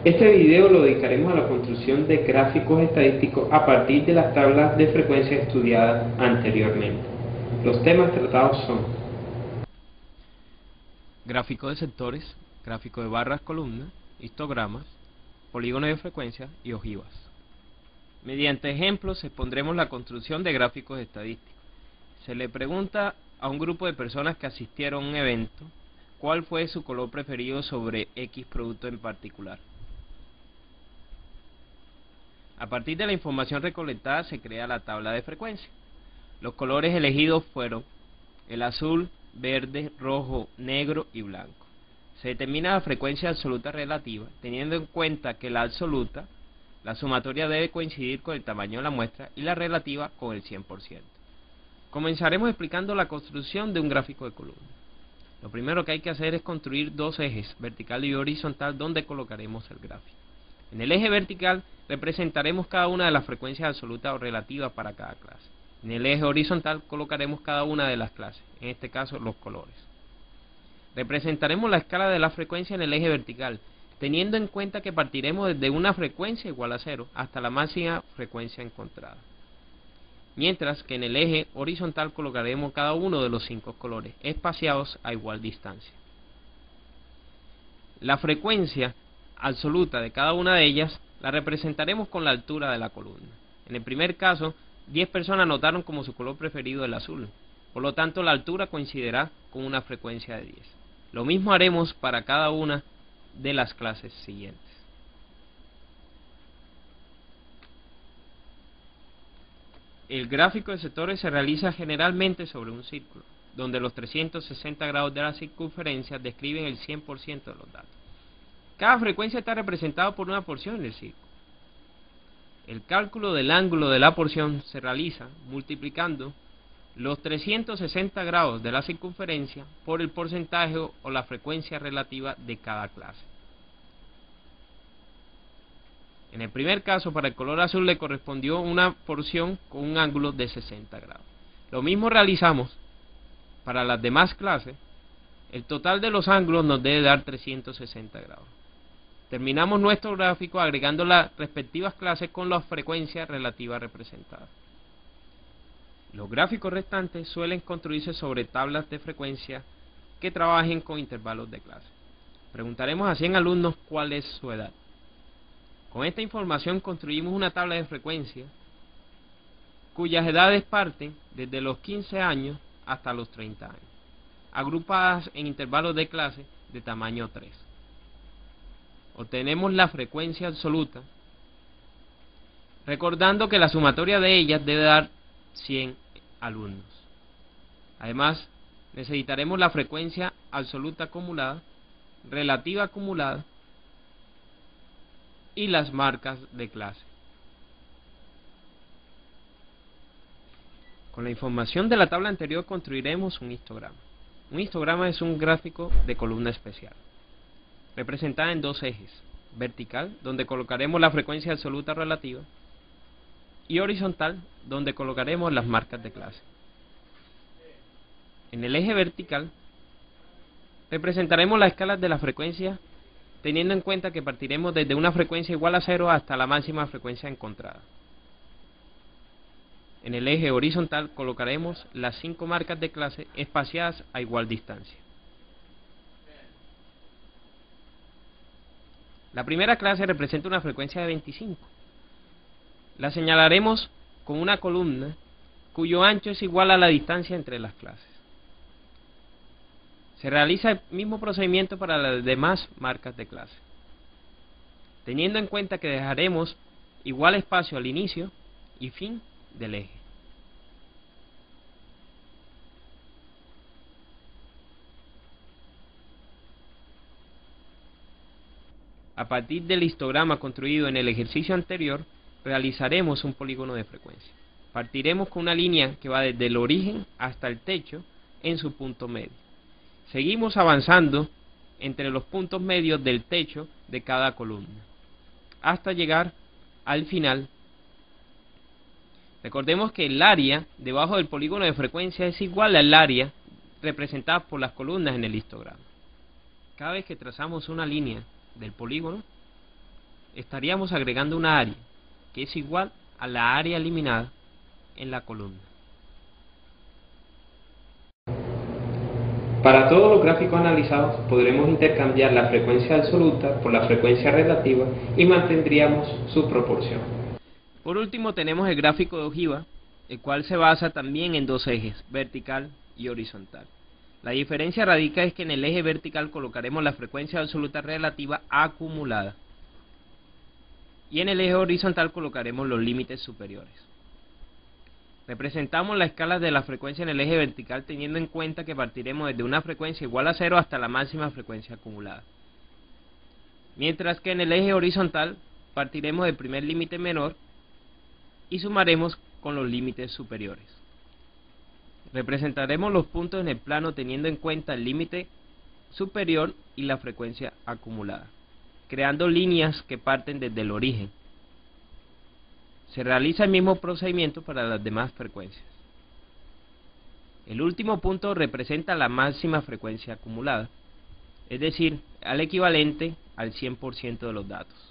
Este video lo dedicaremos a la construcción de gráficos estadísticos a partir de las tablas de frecuencia estudiadas anteriormente. Los temas tratados son gráfico de sectores, gráfico de barras columnas, histogramas, polígonos de frecuencia y ojivas. Mediante ejemplos expondremos la construcción de gráficos estadísticos. Se le pregunta a un grupo de personas que asistieron a un evento cuál fue su color preferido sobre X producto en particular. A partir de la información recolectada se crea la tabla de frecuencia. Los colores elegidos fueron el azul, verde, rojo, negro y blanco. Se determina la frecuencia absoluta relativa, teniendo en cuenta que la absoluta, la sumatoria debe coincidir con el tamaño de la muestra y la relativa con el 100%. Comenzaremos explicando la construcción de un gráfico de columna. Lo primero que hay que hacer es construir dos ejes, vertical y horizontal, donde colocaremos el gráfico. En el eje vertical representaremos cada una de las frecuencias absolutas o relativas para cada clase. En el eje horizontal colocaremos cada una de las clases, en este caso los colores. Representaremos la escala de la frecuencia en el eje vertical, teniendo en cuenta que partiremos desde una frecuencia igual a 0 hasta la máxima frecuencia encontrada. Mientras que en el eje horizontal colocaremos cada uno de los 5 colores, espaciados a igual distancia. La frecuencia absoluta de cada una de ellas la representaremos con la altura de la columna. En el primer caso, 10 personas notaron como su color preferido el azul, por lo tanto la altura coincidirá con una frecuencia de 10. Lo mismo haremos para cada una de las clases siguientes. El gráfico de sectores se realiza generalmente sobre un círculo, donde los 360 grados de la circunferencia describen el 100% de los datos. Cada frecuencia está representada por una porción del círculo. El cálculo del ángulo de la porción se realiza multiplicando los 360 grados de la circunferencia por el porcentaje o la frecuencia relativa de cada clase. En el primer caso, para el color azul le correspondió una porción con un ángulo de 60 grados. Lo mismo realizamos para las demás clases. El total de los ángulos nos debe dar 360 grados. Terminamos nuestro gráfico agregando las respectivas clases con las frecuencias relativas representadas. Los gráficos restantes suelen construirse sobre tablas de frecuencia que trabajen con intervalos de clase. Preguntaremos a 100 alumnos cuál es su edad. Con esta información construimos una tabla de frecuencia cuyas edades parten desde los 15 años hasta los 30 años, agrupadas en intervalos de clase de tamaño 3. Obtenemos la frecuencia absoluta, recordando que la sumatoria de ellas debe dar 100 alumnos. Además, necesitaremos la frecuencia absoluta acumulada, relativa acumulada y las marcas de clase. Con la información de la tabla anterior construiremos un histograma. Un histograma es un gráfico de columna especial, representada en dos ejes, vertical, donde colocaremos la frecuencia absoluta relativa, y horizontal, donde colocaremos las marcas de clase. En el eje vertical, representaremos las escalas de la frecuencia, teniendo en cuenta que partiremos desde una frecuencia igual a 0 hasta la máxima frecuencia encontrada. En el eje horizontal colocaremos las 5 marcas de clase espaciadas a igual distancia. La primera clase representa una frecuencia de 25. La señalaremos con una columna cuyo ancho es igual a la distancia entre las clases. Se realiza el mismo procedimiento para las demás marcas de clase, teniendo en cuenta que dejaremos igual espacio al inicio y fin del eje. A partir del histograma construido en el ejercicio anterior, realizaremos un polígono de frecuencia. Partiremos con una línea que va desde el origen hasta el techo en su punto medio. Seguimos avanzando entre los puntos medios del techo de cada columna, hasta llegar al final. Recordemos que el área debajo del polígono de frecuencia es igual al área representada por las columnas en el histograma. Cada vez que trazamos una línea del polígono, estaríamos agregando una área que es igual a la área eliminada en la columna. Para todos los gráficos analizados podremos intercambiar la frecuencia absoluta por la frecuencia relativa y mantendríamos su proporción. Por último tenemos el gráfico de ojiva, el cual se basa también en dos ejes, vertical y horizontal. La diferencia radica es que en el eje vertical colocaremos la frecuencia absoluta relativa acumulada y en el eje horizontal colocaremos los límites superiores. Representamos la escala de la frecuencia en el eje vertical teniendo en cuenta que partiremos desde una frecuencia igual a 0 hasta la máxima frecuencia acumulada. Mientras que en el eje horizontal partiremos del primer límite menor y sumaremos con los límites superiores. Representaremos los puntos en el plano teniendo en cuenta el límite superior y la frecuencia acumulada, creando líneas que parten desde el origen. Se realiza el mismo procedimiento para las demás frecuencias. El último punto representa la máxima frecuencia acumulada, es decir, al equivalente al 100% de los datos.